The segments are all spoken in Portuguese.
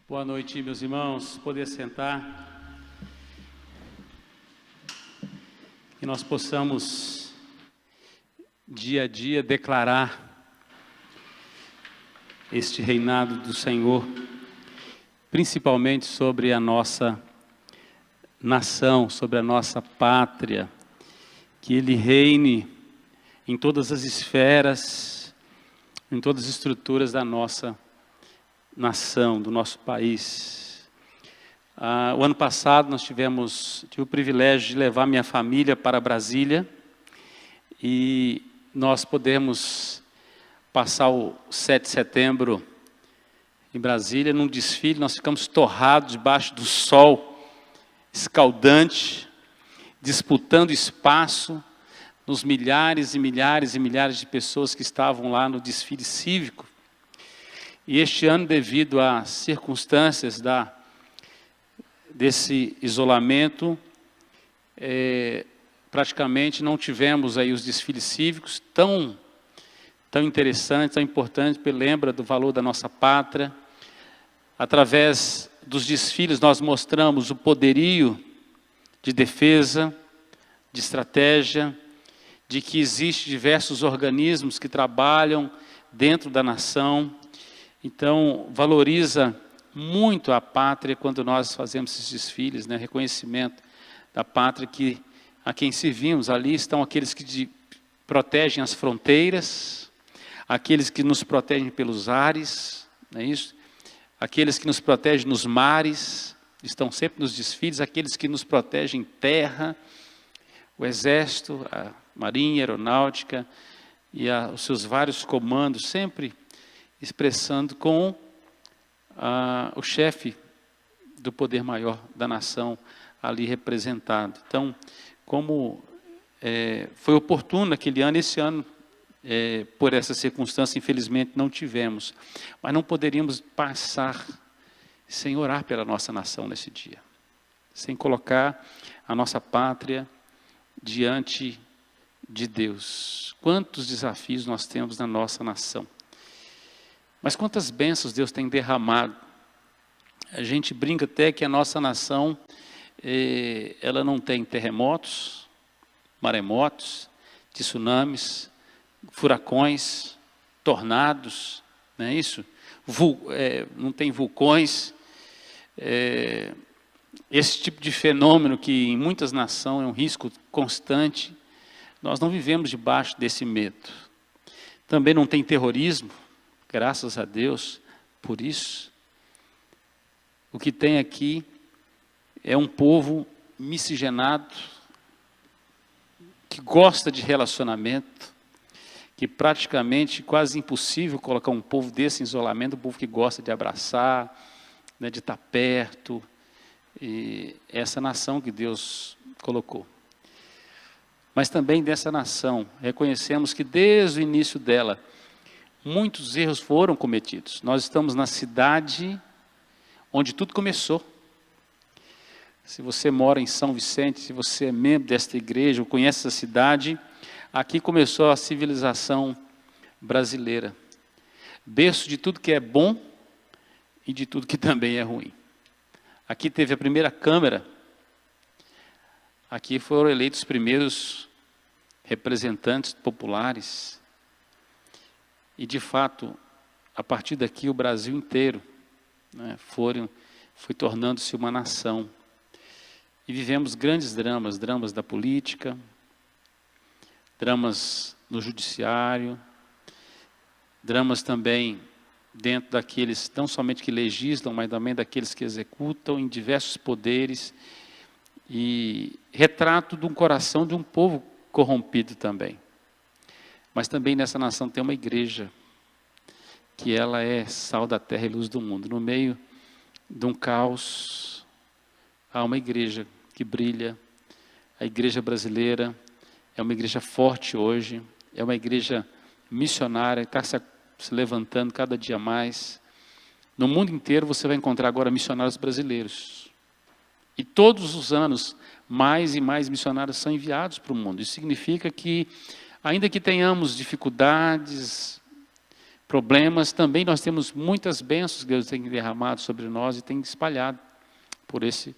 Boa noite, meus irmãos. Poder sentar. Que nós possamos, dia a dia, declarar este reinado do Senhor, principalmente sobre a nossa nação, sobre a nossa pátria, que Ele reine em todas as esferas, em todas as estruturas da nossa nação, do nosso país. O ano passado nós tive o privilégio de levar minha família para Brasília e nós podemos passar o 7 de setembro em Brasília, num desfile. Nós ficamos torrados debaixo do sol escaldante, disputando espaço nos milhares e milhares e milhares de pessoas que estavam lá no desfile cívico. E este ano, devido às circunstâncias desse isolamento, praticamente não tivemos aí os desfiles cívicos tão interessantes, tão importantes, porque lembra do valor da nossa pátria. Através dos desfiles nós mostramos o poderio de defesa, de estratégia, de que existem diversos organismos que trabalham dentro da nação. Então, valoriza muito a pátria quando nós fazemos esses desfiles, né? Reconhecimento da pátria a quem servimos. Ali estão aqueles que protegem as fronteiras, aqueles que nos protegem pelos ares, não é isso? Aqueles que nos protegem nos mares, estão sempre nos desfiles, aqueles que nos protegem em terra, o Exército, a Marinha, a Aeronáutica e os seus vários comandos, sempre expressando com o chefe do poder maior da nação ali representado. Então, como foi oportuno aquele ano, esse ano, por essa circunstância, infelizmente, não tivemos. Mas não poderíamos passar sem orar pela nossa nação nesse dia, sem colocar a nossa pátria diante de Deus. Quantos desafios nós temos na nossa nação. Mas quantas bênçãos Deus tem derramado. A gente brinca até que a nossa nação, ela não tem terremotos, maremotos, tsunamis, furacões, tornados, não é isso? Não tem vulcões. Esse tipo de fenômeno que em muitas nações é um risco constante, nós não vivemos debaixo desse medo. Também não tem terrorismo. Graças a Deus por isso. O que tem aqui é um povo miscigenado, que gosta de relacionamento, que praticamente quase impossível colocar um povo desse em isolamento, um povo que gosta de abraçar, né, de estar perto, e essa nação que Deus colocou. Mas também dessa nação, reconhecemos que desde o início dela, muitos erros foram cometidos. Nós estamos na cidade onde tudo começou. Se você mora em São Vicente, se você é membro desta igreja, ou conhece essa cidade, aqui começou a civilização brasileira. Berço de tudo que é bom e de tudo que também é ruim. Aqui teve a primeira Câmara. Aqui foram eleitos os primeiros representantes populares. E, de fato, a partir daqui, o Brasil inteiro, né, foi tornando-se uma nação. E vivemos grandes dramas, dramas da política, dramas no judiciário, dramas também dentro daqueles, não somente que legislam, mas também daqueles que executam em diversos poderes, e retrato de um coração de um povo corrompido também. Mas também nessa nação tem uma igreja, que ela é sal da terra e luz do mundo. No meio de um caos, há uma igreja que brilha. A igreja brasileira é uma igreja forte hoje, é uma igreja missionária, está se levantando cada dia mais. No mundo inteiro você vai encontrar agora missionários brasileiros. E todos os anos, mais e mais missionários são enviados para o mundo. Isso significa que, ainda que tenhamos dificuldades, problemas, também nós temos muitas bênçãos que Deus tem derramado sobre nós e tem espalhado por esse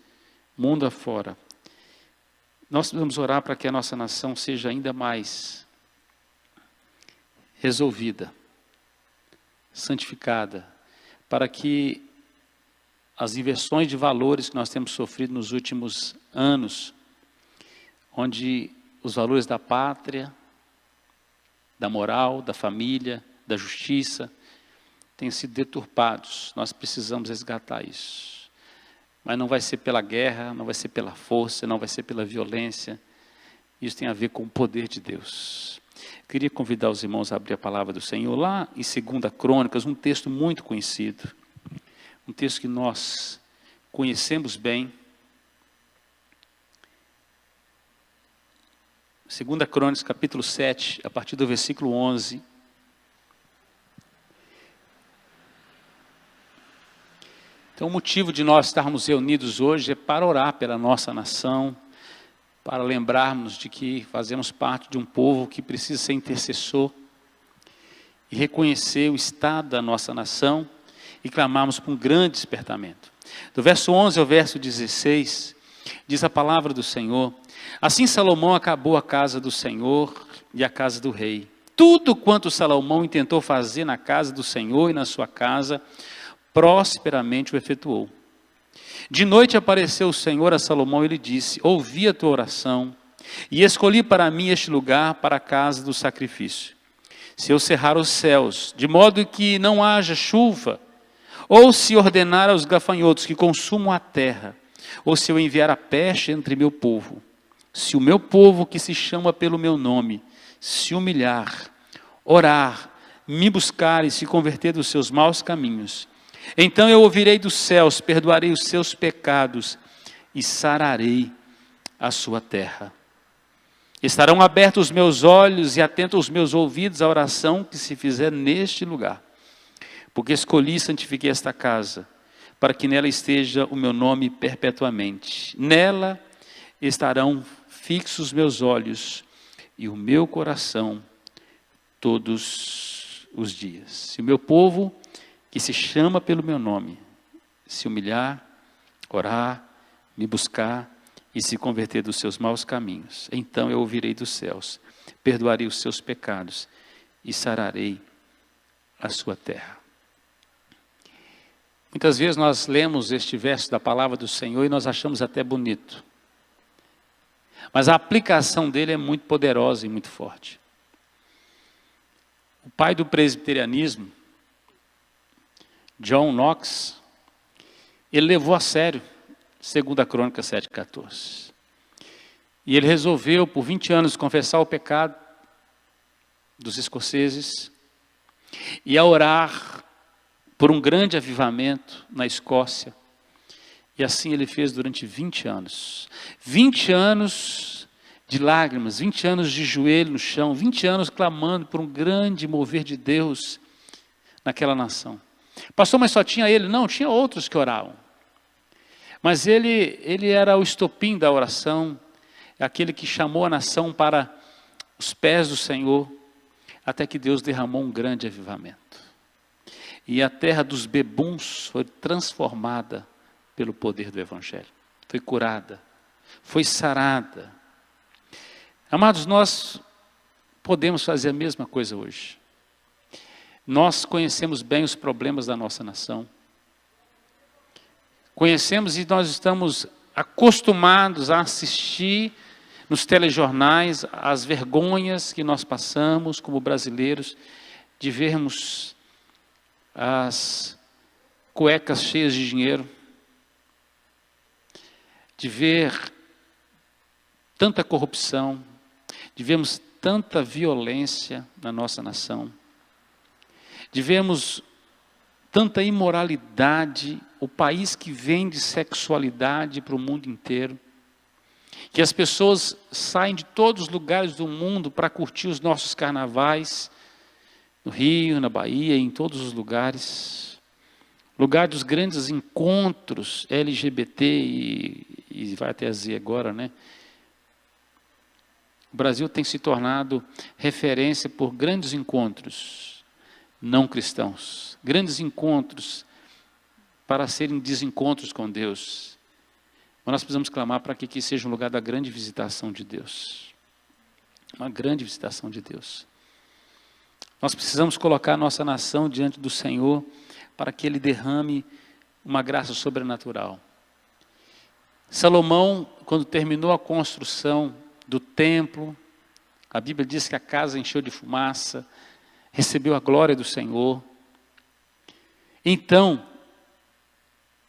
mundo afora. Nós precisamos orar para que a nossa nação seja ainda mais resolvida, santificada, para que as inversões de valores que nós temos sofrido nos últimos anos, onde os valores da pátria, da moral, da família, da justiça, têm sido deturpados. Nós precisamos resgatar isso. Mas não vai ser pela guerra, não vai ser pela força, não vai ser pela violência. Isso tem a ver com o poder de Deus. Eu queria convidar os irmãos a abrir a palavra do Senhor lá em 2 Crônicas, um texto muito conhecido. Um texto que nós conhecemos bem. 2 Crônicas, capítulo 7, a partir do versículo 11. Então, o motivo de nós estarmos reunidos hoje é para orar pela nossa nação, para lembrarmos de que fazemos parte de um povo que precisa ser intercessor e reconhecer o estado da nossa nação e clamarmos por um grande despertamento. Do verso 11 ao verso 16, diz a palavra do Senhor: assim Salomão acabou a casa do Senhor e a casa do rei. Tudo quanto Salomão intentou fazer na casa do Senhor e na sua casa, prosperamente o efetuou. De noite apareceu o Senhor a Salomão e lhe disse: ouvi a tua oração e escolhi para mim este lugar para a casa do sacrifício. Se eu cerrar os céus, de modo que não haja chuva, ou se ordenar aos gafanhotos que consumam a terra, ou se eu enviar a peste entre meu povo, se o meu povo que se chama pelo meu nome se humilhar, orar, me buscar e se converter dos seus maus caminhos, então eu ouvirei dos céus, perdoarei os seus pecados e sararei a sua terra. Estarão abertos os meus olhos e atentos os meus ouvidos à oração que se fizer neste lugar. Porque escolhi e santifiquei esta casa, para que nela esteja o meu nome perpetuamente. Nela estarão fixos os meus olhos e o meu coração todos os dias. Se o meu povo, que se chama pelo meu nome, se humilhar, orar, me buscar e se converter dos seus maus caminhos, então eu ouvirei dos céus, perdoarei os seus pecados e sararei a sua terra. Muitas vezes nós lemos este verso da palavra do Senhor e nós achamos até bonito. Mas a aplicação dele é muito poderosa e muito forte. O pai do presbiterianismo, John Knox, ele levou a sério 2 Crônicas 7,14. E ele resolveu por 20 anos confessar o pecado dos escoceses e a orar por um grande avivamento na Escócia. E assim ele fez durante 20 anos. 20 anos de lágrimas, 20 anos de joelho no chão, 20 anos clamando por um grande mover de Deus naquela nação. Pastor, mas só tinha ele? Não, tinha outros que oravam. Mas ele era o estopim da oração, aquele que chamou a nação para os pés do Senhor, até que Deus derramou um grande avivamento. E a terra dos bebuns foi transformada pelo poder do Evangelho. Foi curada, foi sarada. Amados, nós podemos fazer a mesma coisa hoje. Nós conhecemos bem os problemas da nossa nação. Conhecemos e nós estamos acostumados a assistir nos telejornais as vergonhas que nós passamos como brasileiros, de vermos as cuecas cheias de dinheiro, de ver tanta corrupção, de vermos tanta violência na nossa nação, de vermos tanta imoralidade, o país que vende sexualidade para o mundo inteiro, que as pessoas saem de todos os lugares do mundo para curtir os nossos carnavais, no Rio, na Bahia, em todos os lugares, lugar dos grandes encontros LGBT e vai até a Z agora, né? O Brasil tem se tornado referência por grandes encontros não cristãos. Grandes encontros para serem desencontros com Deus. Mas nós precisamos clamar para que aqui seja um lugar da grande visitação de Deus. Uma grande visitação de Deus. Nós precisamos colocar a nossa nação diante do Senhor para que Ele derrame uma graça sobrenatural. Salomão, quando terminou a construção do templo, a Bíblia diz que a casa encheu de fumaça, recebeu a glória do Senhor. Então,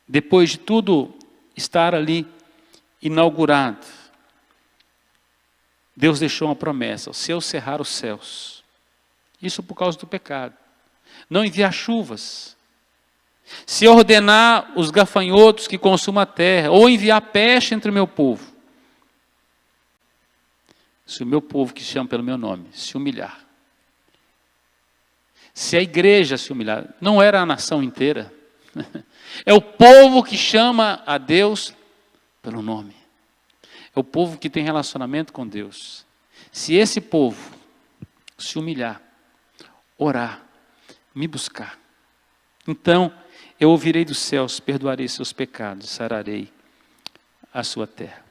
depois de tudo estar ali inaugurado, Deus deixou uma promessa: se eu cerrar os céus, isso por causa do pecado, não enviar chuvas, se eu ordenar os gafanhotos que consumam a terra, ou enviar peste entre o meu povo, se o meu povo que chama pelo meu nome se humilhar, se a igreja se humilhar, não era a nação inteira, é o povo que chama a Deus pelo nome, é o povo que tem relacionamento com Deus. Se esse povo se humilhar, orar, me buscar, então eu ouvirei dos céus, perdoarei seus pecados, sararei a sua terra.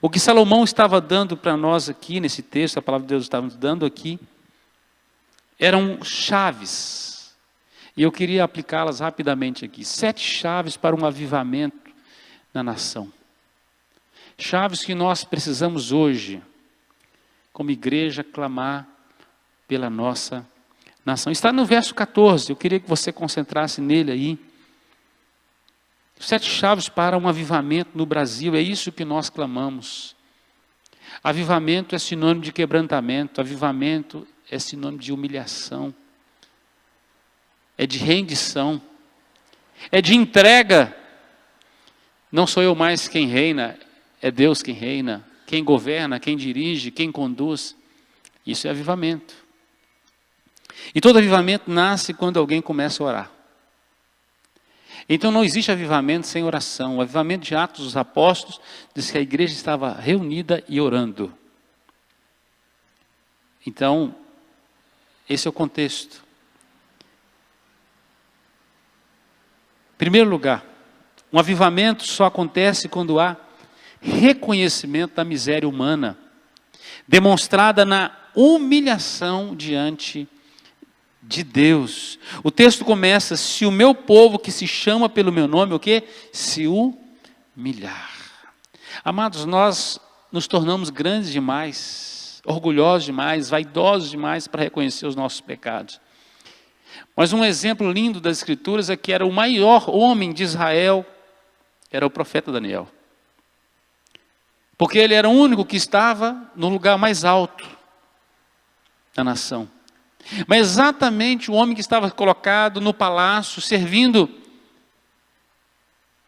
O que Salomão estava dando para nós aqui nesse texto, a palavra de Deus estava nos dando aqui, eram chaves, e eu queria aplicá-las rapidamente aqui. 7 chaves para um avivamento na nação. Chaves que nós precisamos hoje, como igreja, clamar pela nossa nação. Está no verso 14, eu queria que você concentrasse nele aí. 7 chaves para um avivamento no Brasil, é isso que nós clamamos. Avivamento é sinônimo de quebrantamento, avivamento é sinônimo de humilhação, é de rendição, é de entrega. Não sou eu mais quem reina, é Deus quem reina, quem governa, quem dirige, quem conduz. Isso é avivamento. E todo avivamento nasce quando alguém começa a orar. Então não existe avivamento sem oração. O avivamento de Atos dos Apóstolos diz que a igreja estava reunida e orando. Então, esse é o contexto. Em primeiro lugar, um avivamento só acontece quando há reconhecimento da miséria humana, demonstrada na humilhação diante de Deus. O texto começa: se o meu povo que se chama pelo meu nome, o quê? Se humilhar. Amados, nós nos tornamos grandes demais, orgulhosos demais, vaidosos demais para reconhecer os nossos pecados. Mas um exemplo lindo das Escrituras é que era o maior homem de Israel, era o profeta Daniel. Porque ele era o único que estava no lugar mais alto da nação. Mas exatamente o homem que estava colocado no palácio, servindo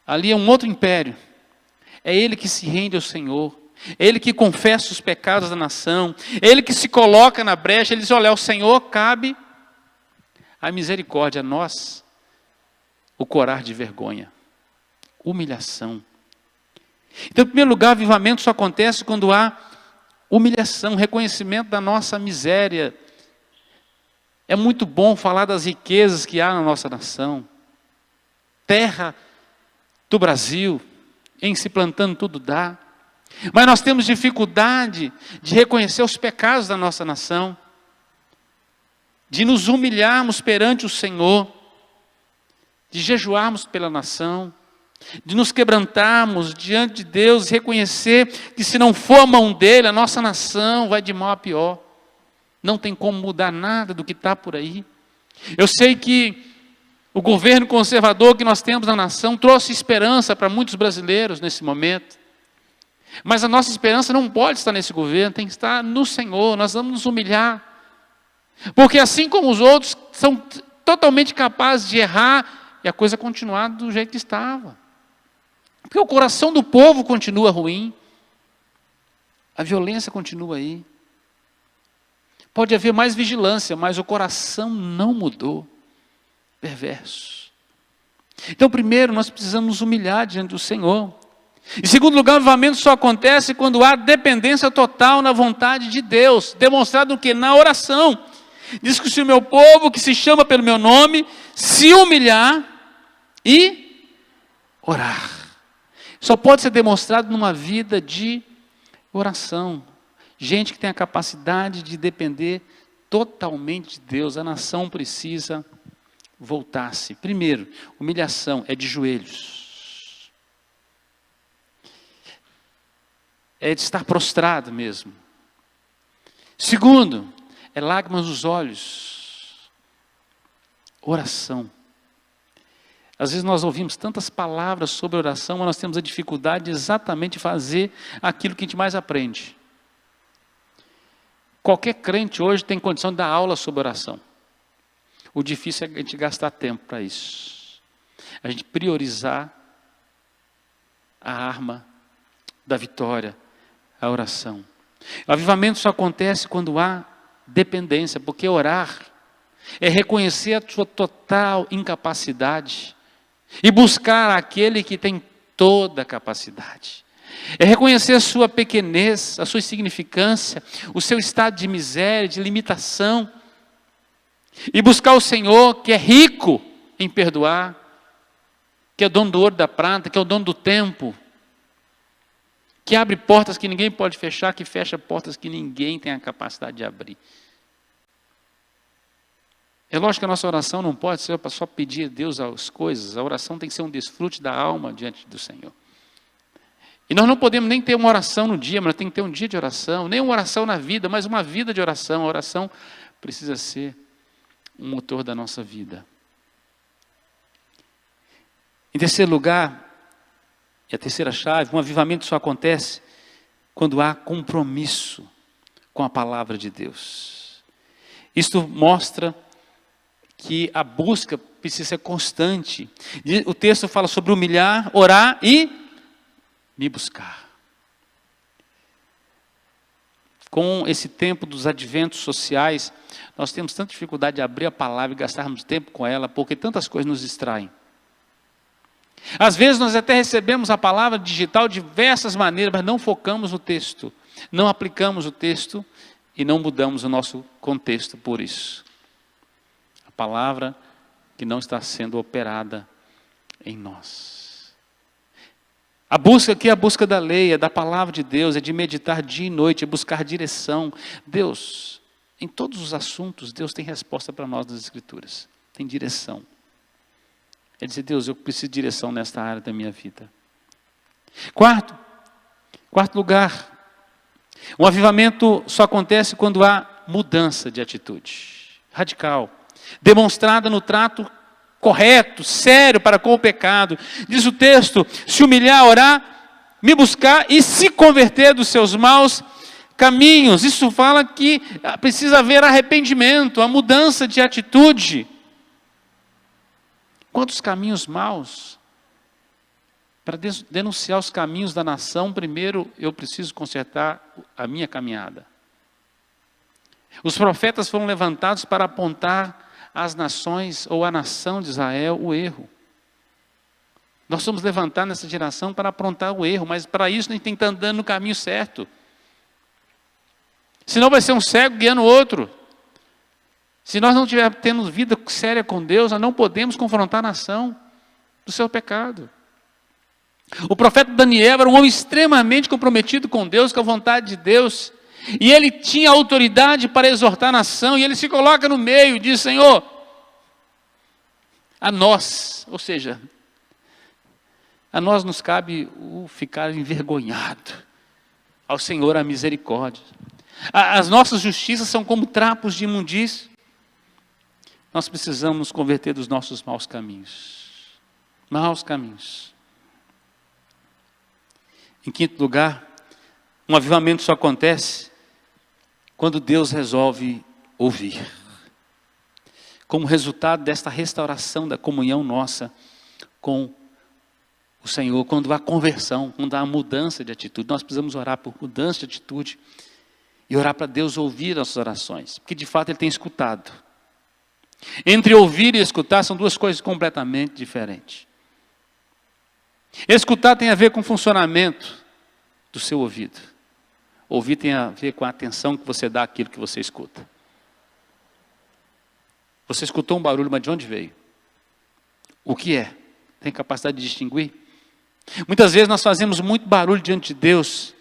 ali a um outro império, é ele que se rende ao Senhor, é ele que confessa os pecados da nação, é ele que se coloca na brecha. Ele diz: olha, ao Senhor cabe a misericórdia, a nós o corar de vergonha, humilhação. Então, em primeiro lugar, avivamento só acontece quando há humilhação, reconhecimento da nossa miséria. É muito bom falar das riquezas que há na nossa nação. Terra do Brasil, em se plantando tudo dá. Mas nós temos dificuldade de reconhecer os pecados da nossa nação, de nos humilharmos perante o Senhor, de jejuarmos pela nação, de nos quebrantarmos diante de Deus, reconhecer que se não for a mão dele, a nossa nação vai de mal a pior. Não tem como mudar nada do que está por aí. Eu sei que o governo conservador que nós temos na nação trouxe esperança para muitos brasileiros nesse momento. Mas a nossa esperança não pode estar nesse governo, tem que estar no Senhor. Nós vamos nos humilhar. Porque assim como os outros são totalmente capazes de errar e a coisa continuar do jeito que estava. Porque o coração do povo continua ruim. A violência continua aí. Pode haver mais vigilância, mas o coração não mudou. Perverso. Então, primeiro, nós precisamos nos humilhar diante do Senhor. Em segundo lugar, o avivamento só acontece quando há dependência total na vontade de Deus, demonstrado o quê? Na oração. Diz que se o meu povo, que se chama pelo meu nome, se humilhar e orar. Só pode ser demonstrado numa vida de oração. Gente que tem a capacidade de depender totalmente de Deus. A nação precisa voltar-se. Primeiro, humilhação é de joelhos. É de estar prostrado mesmo. Segundo, é lágrimas nos olhos. Oração. Às vezes nós ouvimos tantas palavras sobre oração, mas nós temos a dificuldade de exatamente fazer aquilo que a gente mais aprende. Qualquer crente hoje tem condição de dar aula sobre oração. O difícil é a gente gastar tempo para isso. A gente priorizar a arma da vitória, a oração. O avivamento só acontece quando há dependência, porque orar é reconhecer a sua total incapacidade e buscar aquele que tem toda a capacidade. É reconhecer a sua pequenez, a sua insignificância, o seu estado de miséria, de limitação, e buscar o Senhor que é rico em perdoar, que é o dono do ouro e da prata, que é o dono do tempo, que abre portas que ninguém pode fechar, que fecha portas que ninguém tem a capacidade de abrir. É lógico que a nossa oração não pode ser para só pedir a Deus as coisas, a oração tem que ser um desfrute da alma diante do Senhor. E nós não podemos nem ter uma oração no dia, mas tem que ter um dia de oração, nem uma oração na vida, mas uma vida de oração. A oração precisa ser um motor da nossa vida. Em terceiro lugar, e a terceira chave, um avivamento só acontece quando há compromisso com a palavra de Deus. Isto mostra que a busca precisa ser constante. O texto fala sobre humilhar, orar e me buscar. Com esse tempo dos adventos sociais, nós temos tanta dificuldade de abrir a palavra e gastarmos tempo com ela, porque tantas coisas nos distraem. Às vezes nós até recebemos a palavra digital de diversas maneiras, mas não focamos no texto, não aplicamos o texto e não mudamos o nosso contexto por isso. A palavra que não está sendo operada em nós. A busca aqui é a busca da lei, é da palavra de Deus, é de meditar dia e noite, é buscar direção. Deus, em todos os assuntos, Deus tem resposta para nós nas Escrituras. Tem direção. É dizer, Deus, eu preciso de direção nesta área da minha vida. Quarto lugar, um avivamento só acontece quando há mudança de atitude. Radical. Demonstrada no trato correto, sério para com o pecado. Diz o texto, se humilhar, orar, me buscar e se converter dos seus maus caminhos. Isso fala que precisa haver arrependimento, a mudança de atitude. Quantos caminhos maus? Para denunciar os caminhos da nação, primeiro eu preciso consertar a minha caminhada. Os profetas foram levantados para apontar às nações ou à nação de Israel o erro. Nós somos levantados nessa geração para aprontar o erro, mas para isso a gente tem que estar andando no caminho certo. Senão vai ser um cego guiando o outro. Se nós não estivermos tendo vida séria com Deus, nós não podemos confrontar a nação do seu pecado. O profeta Daniel era um homem extremamente comprometido com Deus, com a vontade de Deus. E ele tinha autoridade para exortar a nação, e ele se coloca no meio e diz, Senhor, a nós, ou seja, a nós nos cabe o ficar envergonhado, ao Senhor a misericórdia. As nossas justiças são como trapos de imundícia. Nós precisamos nos converter dos nossos maus caminhos. Maus caminhos. Em quinto lugar, um avivamento só acontece quando Deus resolve ouvir. Como resultado desta restauração da comunhão nossa com o Senhor, quando há conversão, quando há mudança de atitude, nós precisamos orar por mudança de atitude e orar para Deus ouvir nossas orações, porque de fato Ele tem escutado. Entre ouvir e escutar são duas coisas completamente diferentes. Escutar tem a ver com o funcionamento do seu ouvido. Ouvir tem a ver com a atenção que você dá àquilo que você escuta. Você escutou um barulho, mas de onde veio? O que é? Tem capacidade de distinguir? Muitas vezes nós fazemos muito barulho diante de Deus,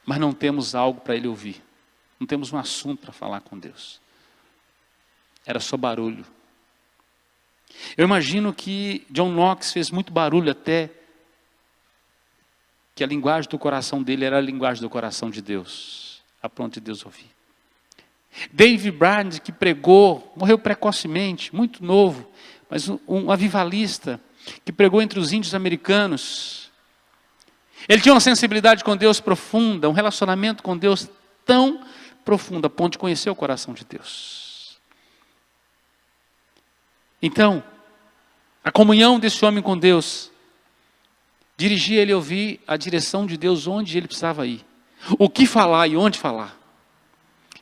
mas não temos algo para Ele ouvir. Não temos um assunto para falar com Deus. Era só barulho. Eu imagino que John Knox fez muito barulho até que a linguagem do coração dele era a linguagem do coração de Deus, a ponto de Deus ouvir. David Brainerd, que pregou, morreu precocemente, muito novo, mas um avivalista, que pregou entre os índios americanos. Ele tinha uma sensibilidade com Deus profunda, um relacionamento com Deus tão profundo, a ponto de conhecer o coração de Deus. Então, a comunhão desse homem com Deus dirigia ele a ouvir a direção de Deus onde ele precisava ir, o que falar e onde falar.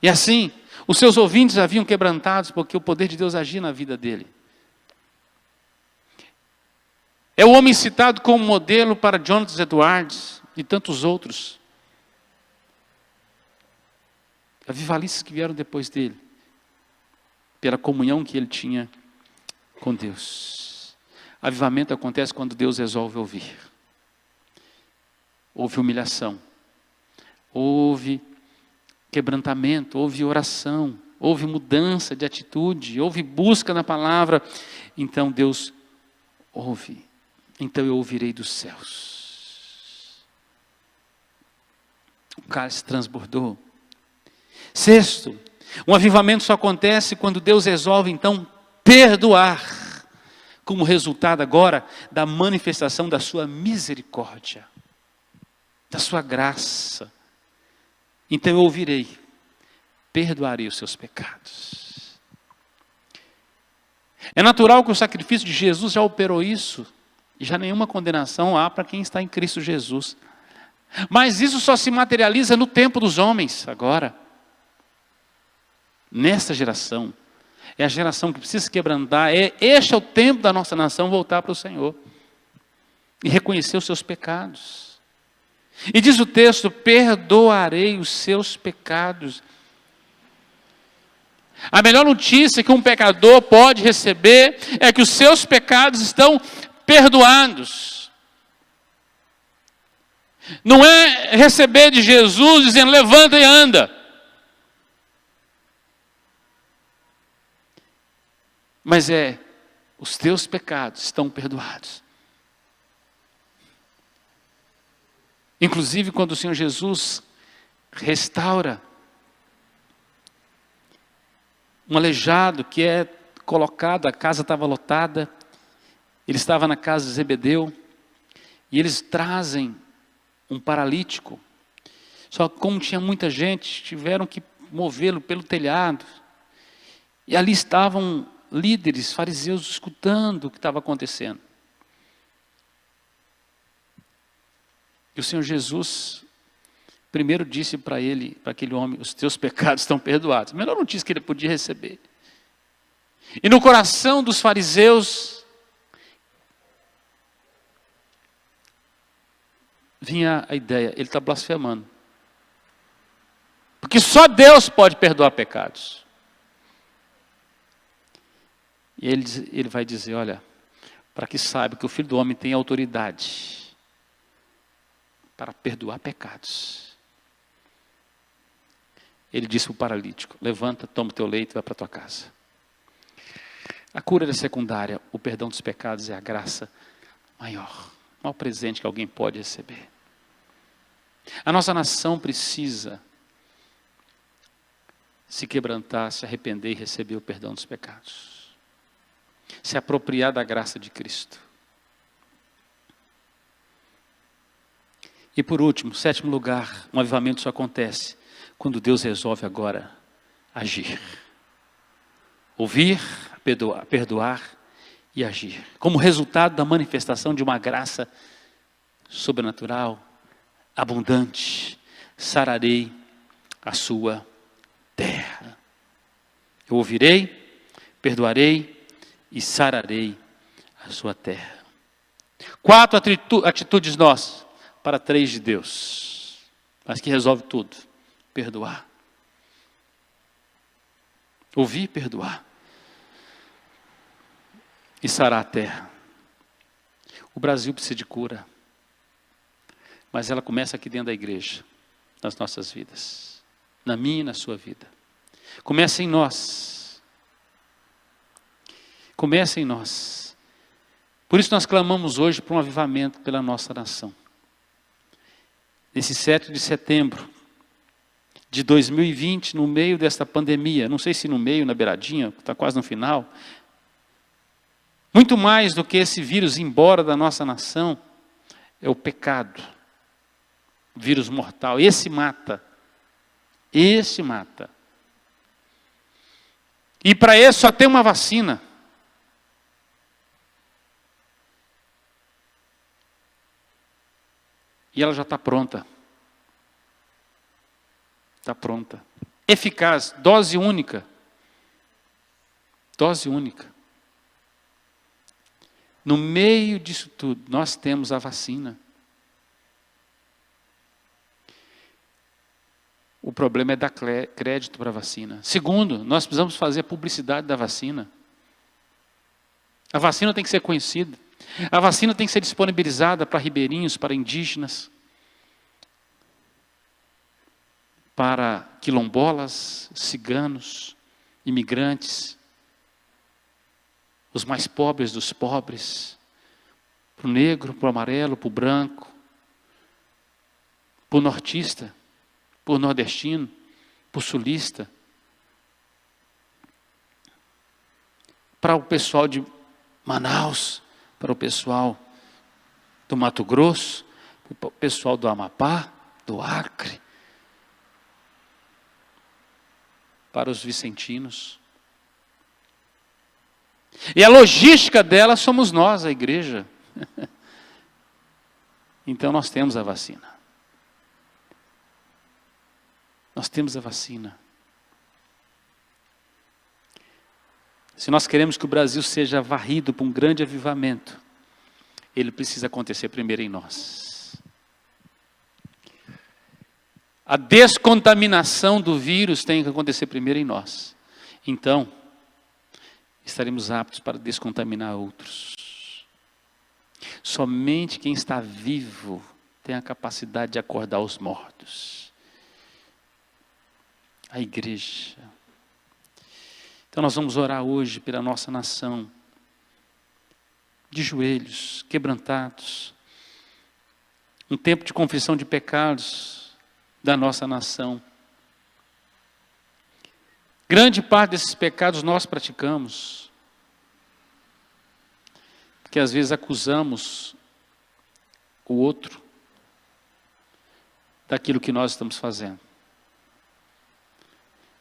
E assim, os seus ouvintes haviam quebrantados porque o poder de Deus agia na vida dele. É o homem citado como modelo para Jonathan Edwards e tantos outros avivalistas que vieram depois dele, pela comunhão que ele tinha com Deus. Avivamento acontece quando Deus resolve ouvir. Houve humilhação, houve quebrantamento, houve oração, houve mudança de atitude, houve busca na palavra. Então Deus ouve. Então eu ouvirei dos céus. O cálice transbordou. Sexto, um avivamento só acontece quando Deus resolve então perdoar, como resultado agora da manifestação da sua misericórdia, da sua graça. Então eu ouvirei, perdoarei os seus pecados. É natural que o sacrifício de Jesus já operou isso, e já nenhuma condenação há para quem está em Cristo Jesus. Mas isso só se materializa no tempo dos homens, agora. Nesta geração. É a geração que precisa se quebrantar. Este é o tempo da nossa nação voltar para o Senhor. E reconhecer os seus pecados. E diz o texto, perdoarei os seus pecados. A melhor notícia que um pecador pode receber é que os seus pecados estão perdoados. Não é receber de Jesus dizendo, levanta e anda. Mas os teus pecados estão perdoados. Inclusive quando o Senhor Jesus restaura um aleijado que é colocado, a casa estava lotada, ele estava na casa de Zebedeu, e eles trazem um paralítico, só que como tinha muita gente, tiveram que movê-lo pelo telhado, e ali estavam líderes, fariseus, escutando o que estava acontecendo. E o Senhor Jesus primeiro disse para aquele homem, os teus pecados estão perdoados. A melhor notícia que ele podia receber. E no coração dos fariseus vinha a ideia, ele está blasfemando. Porque só Deus pode perdoar pecados. E ele vai dizer, olha, para que saiba que o Filho do Homem tem autoridade para perdoar pecados. Ele disse para o paralítico, levanta, toma o teu leito e vai para a tua casa. A cura é secundária, o perdão dos pecados é a graça maior, o maior presente que alguém pode receber. A nossa nação precisa se quebrantar, se arrepender e receber o perdão dos pecados. Se apropriar da graça de Cristo. E por último, sétimo lugar, um avivamento só acontece quando Deus resolve agora agir. Ouvir, perdoar e agir. Como resultado da manifestação de uma graça sobrenatural, abundante, sararei a sua terra. Eu ouvirei, perdoarei e sararei a sua terra. 4 atitudes nossas para 3 de Deus, mas que resolve tudo: perdoar. Ouvir e perdoar. E sarar a terra. O Brasil precisa de cura. Mas ela começa aqui dentro da igreja, nas nossas vidas. Na minha e na sua vida. Começa em nós. Começa em nós. Por isso nós clamamos hoje por um avivamento pela nossa nação. Nesse 7 de setembro de 2020, no meio desta pandemia, não sei se no meio, na beiradinha, está quase no final, muito mais do que esse vírus ir embora da nossa nação, é o pecado, vírus mortal, esse mata, e para isso só tem uma vacina, e ela já está pronta. Está pronta. Eficaz, dose única. Dose única. No meio disso tudo, nós temos a vacina. O problema é dar crédito para a vacina. Segundo, nós precisamos fazer a publicidade da vacina. A vacina tem que ser conhecida. A vacina tem que ser disponibilizada para ribeirinhos, para indígenas, para quilombolas, ciganos, imigrantes, os mais pobres dos pobres, para o negro, para o amarelo, para o branco, para o nortista, para o nordestino, para o sulista, para o pessoal de Manaus, para o pessoal do Mato Grosso, para o pessoal do Amapá, do Acre, para os vicentinos. E a logística dela somos nós, a igreja. Então nós temos a vacina. Nós temos a vacina. Se nós queremos que o Brasil seja varrido por um grande avivamento, ele precisa acontecer primeiro em nós. A descontaminação do vírus tem que acontecer primeiro em nós. Então, estaremos aptos para descontaminar outros. Somente quem está vivo tem a capacidade de acordar os mortos. A igreja. Então nós vamos orar hoje pela nossa nação, de joelhos, quebrantados. Um tempo de confissão de pecados da nossa nação. Grande parte desses pecados nós praticamos. Porque às vezes acusamos o outro daquilo que nós estamos fazendo.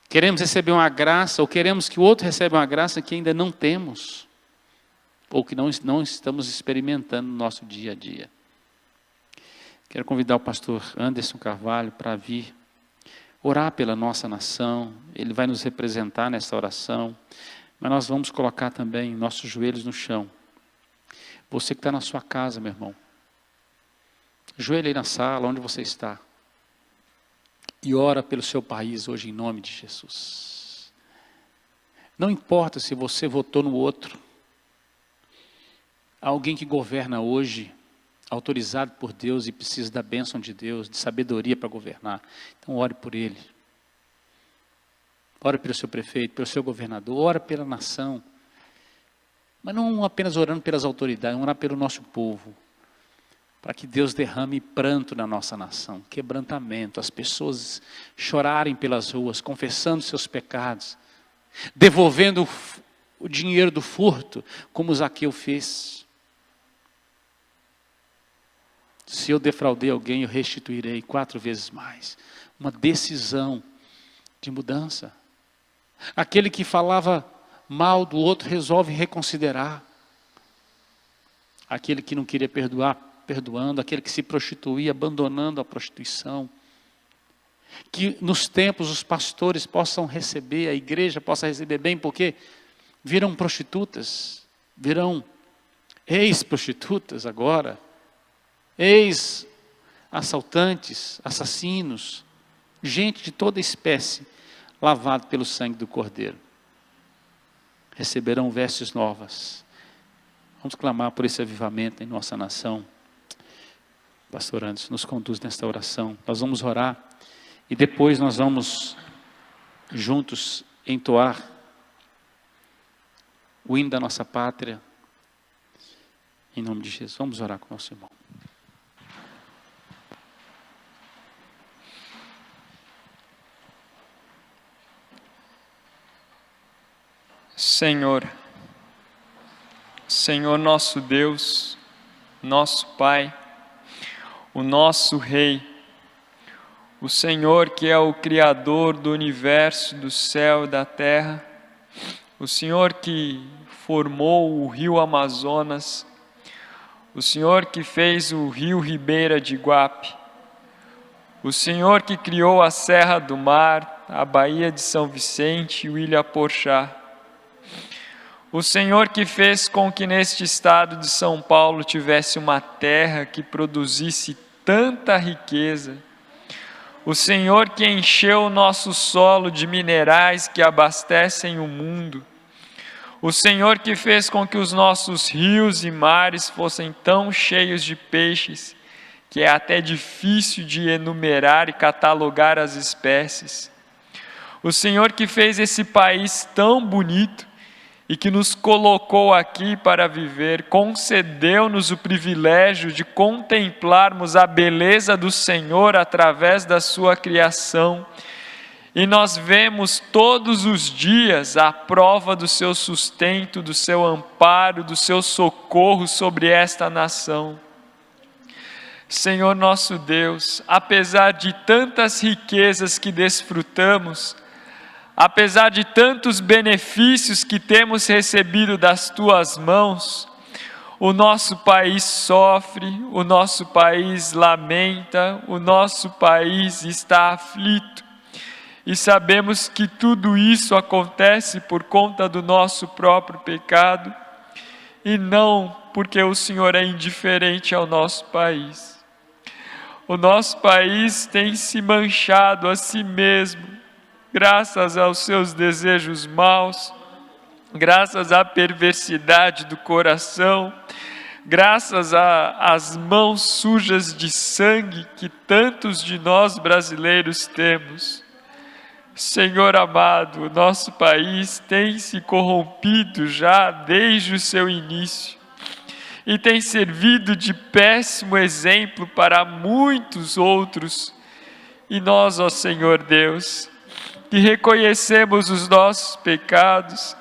Queremos receber uma graça, ou queremos que o outro receba uma graça que ainda não temos, ou que não estamos experimentando no nosso dia a dia. Quero convidar o pastor Anderson Carvalho para vir orar pela nossa nação. Ele vai nos representar nessa oração, mas nós vamos colocar também nossos joelhos no chão. Você que está na sua casa, meu irmão, ajoelha aí na sala, onde você está, e ora pelo seu país hoje em nome de Jesus. Não importa se você votou no outro, alguém que governa hoje, autorizado por Deus e precisa da bênção de Deus, de sabedoria para governar. Então ore por ele. Ore pelo seu prefeito, pelo seu governador, ore pela nação. Mas não apenas orando pelas autoridades, orar pelo nosso povo. Para que Deus derrame pranto na nossa nação, quebrantamento, as pessoas chorarem pelas ruas, confessando seus pecados, devolvendo o dinheiro do furto, como Zaqueu fez. Se eu defraudei alguém, eu restituirei 4 vezes mais. Uma decisão de mudança. Aquele que falava mal do outro resolve reconsiderar. Aquele que não queria perdoar, perdoando. Aquele que se prostituía, abandonando a prostituição. Que nos tempos os pastores possam receber, a igreja possa receber bem, porque virão prostitutas, virão ex-prostitutas agora, ex-assaltantes, assassinos, gente de toda espécie, lavado pelo sangue do Cordeiro. receberão vestes novas. Vamos clamar por esse avivamento em nossa nação. Pastor Anderson, nos conduz nesta oração. Nós vamos orar e depois nós vamos juntos entoar o hino da nossa pátria. Em nome de Jesus, vamos orar com o nosso irmão. Senhor nosso Deus, nosso Pai, o nosso Rei, o Senhor que é o Criador do universo, do céu e da terra, o Senhor que formou o rio Amazonas, o Senhor que fez o rio Ribeira de Iguape, o Senhor que criou a Serra do Mar, a Baía de São Vicente e o Ilha Porchá, o Senhor que fez com que neste estado de São Paulo tivesse uma terra que produzisse tanta riqueza, o Senhor que encheu o nosso solo de minerais que abastecem o mundo, o Senhor que fez com que os nossos rios e mares fossem tão cheios de peixes, que é até difícil de enumerar e catalogar as espécies, o Senhor que fez esse país tão bonito, e que nos colocou aqui para viver, concedeu-nos o privilégio de contemplarmos a beleza do Senhor através da sua criação, e nós vemos todos os dias a prova do seu sustento, do seu amparo, do seu socorro sobre esta nação. Senhor nosso Deus, apesar de tantas riquezas que desfrutamos, apesar de tantos benefícios que temos recebido das Tuas mãos, o nosso país sofre, o nosso país lamenta, o nosso país está aflito. E sabemos que tudo isso acontece por conta do nosso próprio pecado, e não porque o Senhor é indiferente ao nosso país. O nosso país tem se manchado a si mesmo, graças aos seus desejos maus, graças à perversidade do coração, graças às mãos sujas de sangue que tantos de nós brasileiros temos. Senhor amado, o nosso país tem se corrompido já desde o seu início e tem servido de péssimo exemplo para muitos outros. E nós, ó Senhor Deus, que reconhecemos os nossos pecados,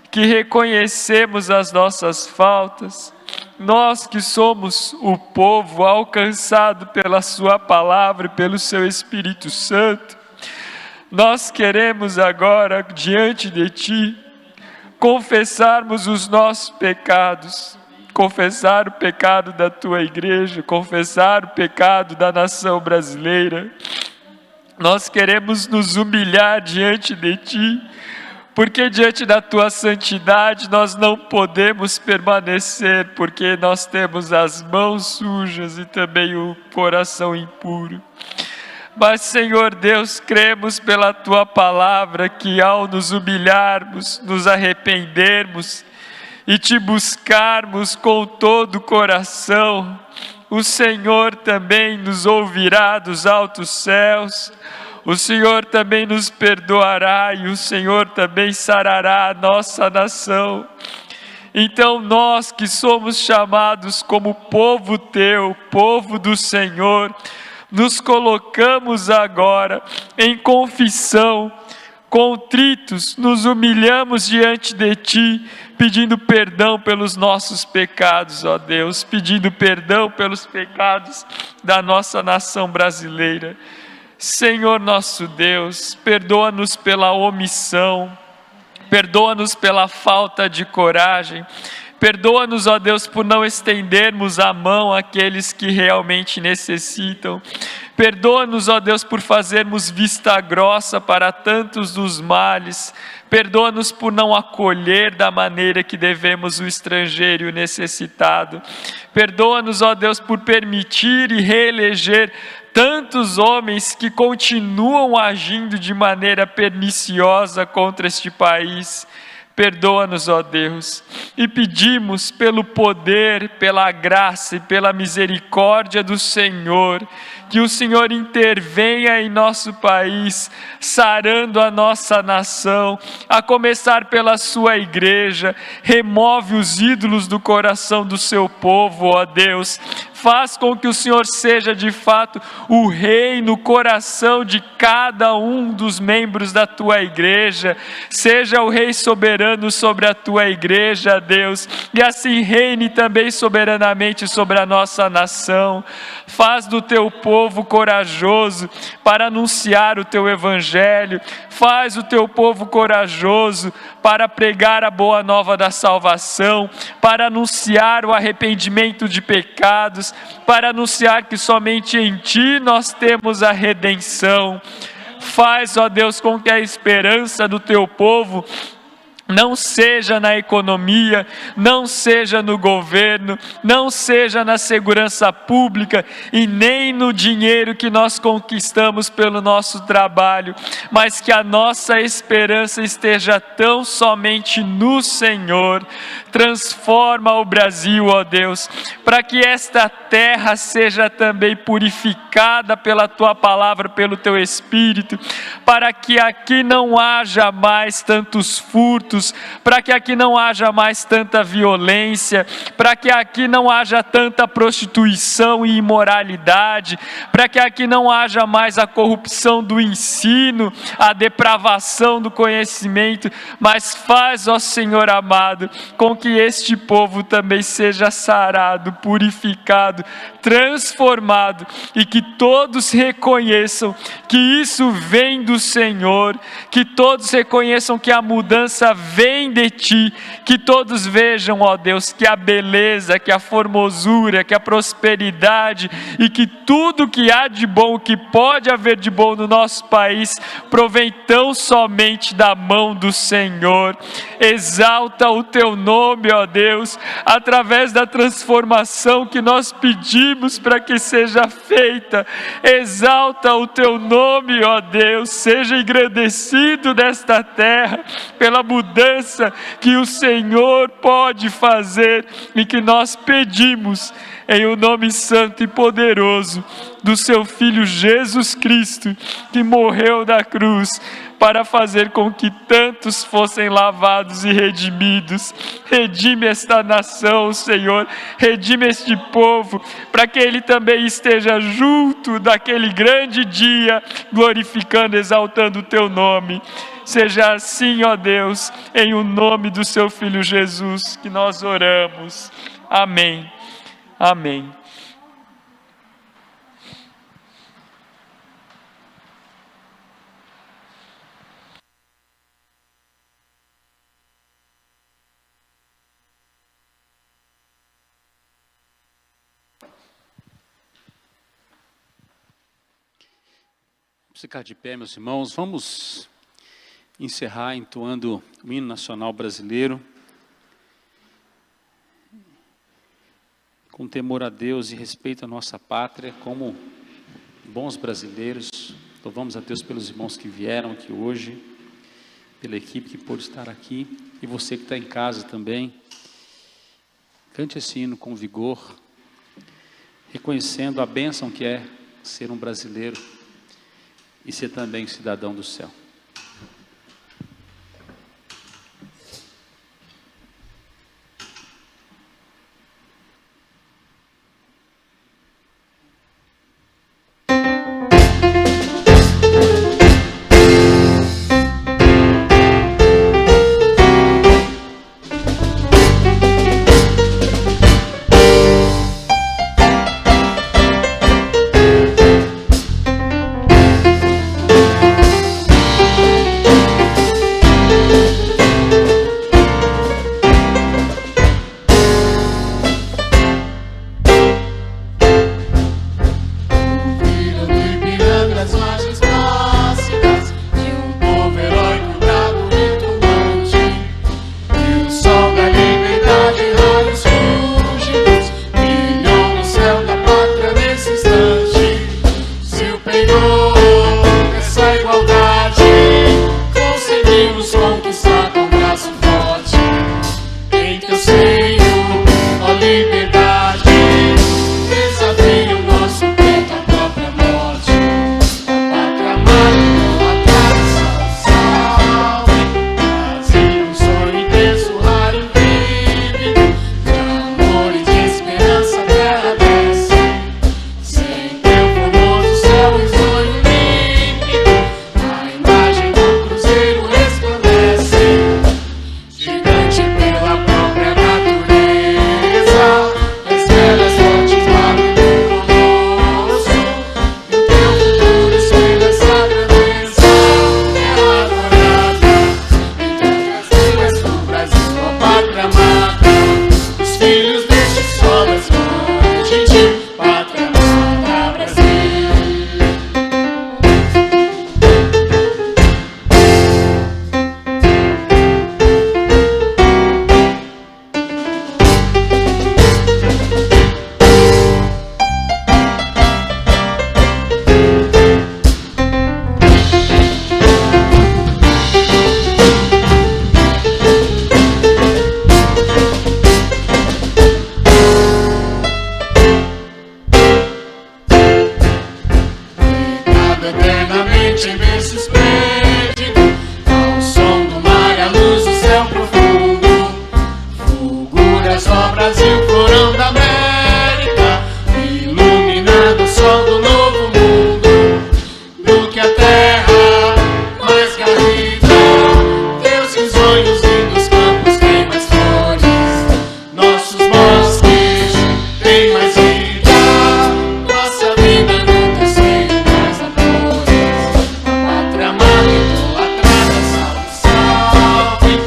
que reconhecemos as nossas faltas, nós que somos o povo alcançado pela sua palavra e pelo seu Espírito Santo, nós queremos agora, diante de Ti, confessarmos os nossos pecados, confessar o pecado da Tua igreja, confessar o pecado da nação brasileira. Nós queremos nos humilhar diante de Ti, porque diante da Tua santidade nós não podemos permanecer, porque nós temos as mãos sujas e também o coração impuro. Mas, Senhor Deus, cremos pela Tua palavra que ao nos humilharmos, nos arrependermos e Te buscarmos com todo o coração, o Senhor também nos ouvirá dos altos céus, o Senhor também nos perdoará e o Senhor também sarará a nossa nação. Então nós que somos chamados como povo Teu, povo do Senhor, nos colocamos agora em confissão, contritos, nos humilhamos diante de Ti, pedindo perdão pelos nossos pecados, ó Deus, pedindo perdão pelos pecados da nossa nação brasileira. Senhor nosso Deus, perdoa-nos pela omissão, perdoa-nos pela falta de coragem, perdoa-nos, ó Deus, por não estendermos a mão àqueles que realmente necessitam. Perdoa-nos, ó Deus, por fazermos vista grossa para tantos dos males. Perdoa-nos por não acolher da maneira que devemos o estrangeiro e o necessitado. Perdoa-nos, ó Deus, por permitir e reeleger tantos homens que continuam agindo de maneira perniciosa contra este país. Perdoa-nos, ó Deus, e pedimos pelo poder, pela graça e pela misericórdia do Senhor, que o Senhor intervenha em nosso país, sarando a nossa nação, a começar pela sua igreja. Remove os ídolos do coração do seu povo, ó Deus. Faz com que o Senhor seja de fato o rei no coração de cada um dos membros da tua igreja. Seja o rei soberano sobre a tua igreja, Deus, e assim reine também soberanamente sobre a nossa nação. Faz do teu povo corajoso para anunciar o teu evangelho. Faz o teu povo corajoso para pregar a boa nova da salvação, para anunciar o arrependimento de pecados, para anunciar que somente em Ti nós temos a redenção. Faz, ó Deus, com que a esperança do Teu povo não seja na economia, não seja no governo, não seja na segurança pública e nem no dinheiro que nós conquistamos pelo nosso trabalho, mas que a nossa esperança esteja tão somente no Senhor. Transforma o Brasil, ó Deus, para que esta terra seja também purificada pela Tua palavra, pelo Teu Espírito, para que aqui não haja mais tantos furtos, para que aqui não haja mais tanta violência, para que aqui não haja tanta prostituição e imoralidade, para que aqui não haja mais a corrupção do ensino, a depravação do conhecimento, mas faz, ó Senhor amado, com que este povo também seja sarado, purificado, transformado, e que todos reconheçam que isso vem do Senhor, que todos reconheçam que a mudança vem de Ti, que todos vejam, ó Deus, que a beleza, que a formosura, que a prosperidade e que tudo que há de bom, que pode haver de bom no nosso país, provém tão somente da mão do Senhor. Exalta o Teu nome, ó Deus, através da transformação que nós pedimos para que seja feita. Exalta o Teu nome, ó Deus, seja engrandecido nesta terra pela mudança que o Senhor pode fazer e que nós pedimos em o nome santo e poderoso do Seu Filho Jesus Cristo, que morreu na cruz para fazer com que tantos fossem lavados e redimidos. Redime esta nação, Senhor, redime este povo, para que ele também esteja junto daquele grande dia, glorificando, exaltando o Teu nome. Seja assim, ó Deus, em o nome do Seu Filho Jesus, que nós oramos. Amém. Amém. Vamos ficar de pé, meus irmãos. Vamos encerrar entoando o hino nacional brasileiro. Com temor a Deus e respeito à nossa pátria, como bons brasileiros, louvamos a Deus pelos irmãos que vieram aqui hoje, pela equipe que pôde estar aqui, e você que está em casa também. Cante esse hino com vigor, reconhecendo a bênção que é ser um brasileiro e ser também cidadão do céu. Glórias ao Brasil, florão da América, iluminado o sol do novo mundo, do que a terra mais garrida, teus risonhos lindos campos têm mais flores, nossos bosques têm mais vida, nossa vida no teu seio mais amores, pátria amada idolatrada, salve, salve,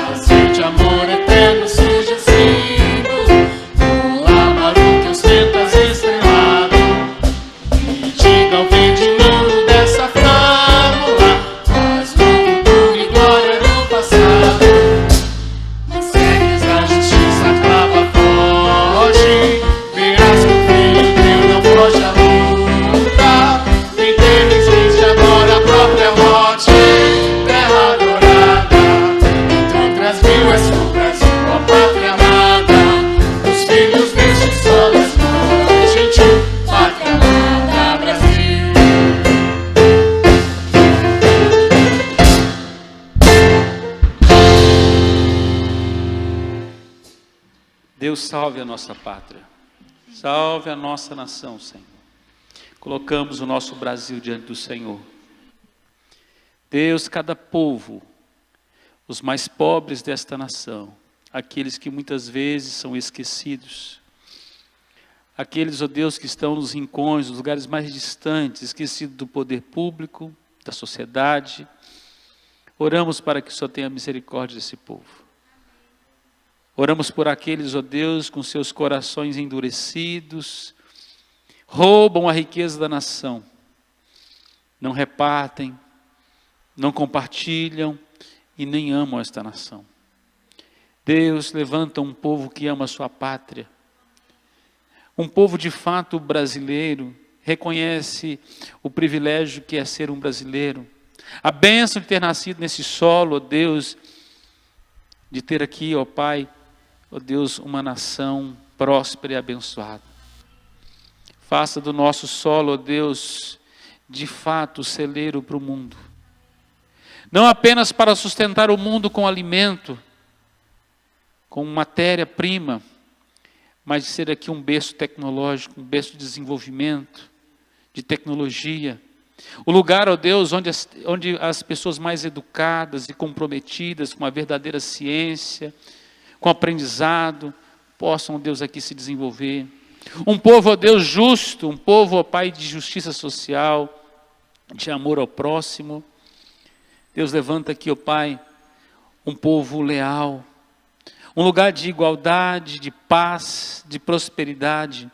prazer de amor eterno seja sido, pula o que ostentas estrelado, e diga ao verde louro dessa fórmula, faz no futuro e glória no passado, nas regras da justiça clava forte, verás que o filho teu não foge à luta, nem temes desde agora a própria morte, terra adorada, entre outras mil és o Brasil, ó pátria amada, os filhos deste sol és mãe gentil, pátria amada, Brasil. Deus salve a nossa pátria, salve a nossa nação, Senhor. Colocamos o nosso Brasil diante do Senhor. Deus, cada povo, os mais pobres desta nação, aqueles que muitas vezes são esquecidos, aqueles, ó Deus, que estão nos rincões, nos lugares mais distantes, esquecidos do poder público, da sociedade, oramos para que o Senhor tenha misericórdia desse povo. Oramos por aqueles, ó Deus, com seus corações endurecidos, roubam a riqueza da nação, não repartem, não compartilham e nem amam esta nação. Deus, levanta um povo que ama a sua pátria, um povo de fato brasileiro, reconhece o privilégio que é ser um brasileiro, a bênção de ter nascido nesse solo, ó Deus, de ter aqui, ó Pai, ó Deus, uma nação próspera e abençoada. Faça do nosso solo, ó Deus, de fato celeiro para o mundo. Não apenas para sustentar o mundo com alimento, com matéria-prima, mas de ser aqui um berço tecnológico, um berço de desenvolvimento, de tecnologia. O lugar, ó Deus, onde as pessoas mais educadas e comprometidas com a verdadeira ciência, com aprendizado, possam, ó Deus, aqui se desenvolver. Um povo, ó Deus, justo, um povo, ó Pai, de justiça social, de amor ao próximo. Deus, levanta aqui, ó Pai, um povo leal, um lugar de igualdade, de paz, de prosperidade,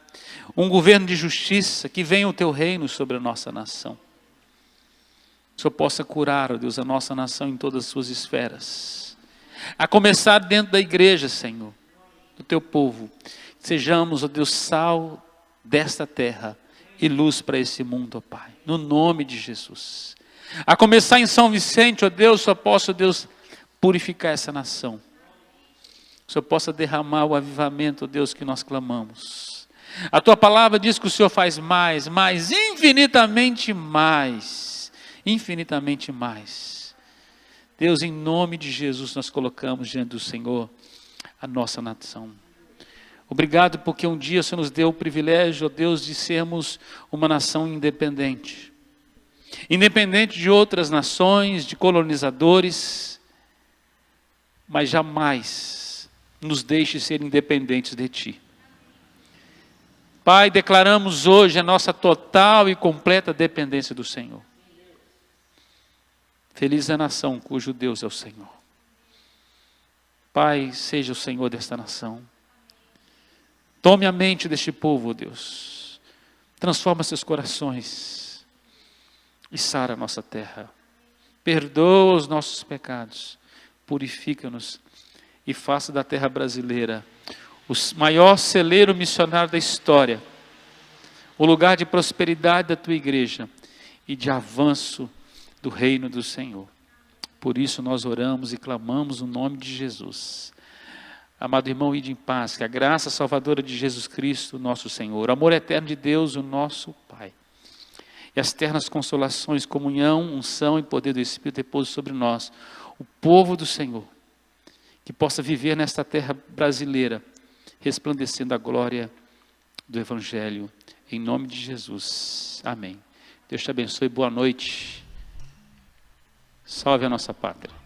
um governo de justiça, que venha o teu reino sobre a nossa nação. Que o Senhor possa curar, ó Deus, a nossa nação em todas as suas esferas. A começar dentro da igreja, Senhor, do teu povo. Sejamos, ó Deus, sal desta terra e luz para esse mundo, ó Pai. No nome de Jesus. A começar em São Vicente, ó Deus, só possa, ó Deus, purificar essa nação. Que o Senhor possa derramar o avivamento, ó Deus, que nós clamamos. A tua palavra diz que o Senhor faz mais, infinitamente mais. Infinitamente mais. Deus, em nome de Jesus, nós colocamos diante do Senhor a nossa nação. Obrigado porque um dia o Senhor nos deu o privilégio, ó Deus, de sermos uma nação independente. Independente de outras nações, de colonizadores, mas jamais nos deixe ser independentes de Ti. Pai, declaramos hoje a nossa total e completa dependência do Senhor. Feliz a nação cujo Deus é o Senhor. Pai, seja o Senhor desta nação. Tome a mente deste povo, Deus. Transforma seus corações. E sara a nossa terra. Perdoa os nossos pecados. Purifica-nos. E faça da terra brasileira o maior celeiro missionário da história. O lugar de prosperidade da tua igreja. E de avanço do reino do Senhor. Por isso nós oramos e clamamos o nome de Jesus. Amado irmão, ide em paz, que a graça salvadora de Jesus Cristo, nosso Senhor, o amor eterno de Deus, o nosso Pai, e as ternas consolações, comunhão, unção e poder do Espírito repousem sobre nós, o povo do Senhor, que possa viver nesta terra brasileira, resplandecendo a glória do Evangelho, em nome de Jesus. Amém. Deus te abençoe, boa noite. Salve a nossa pátria.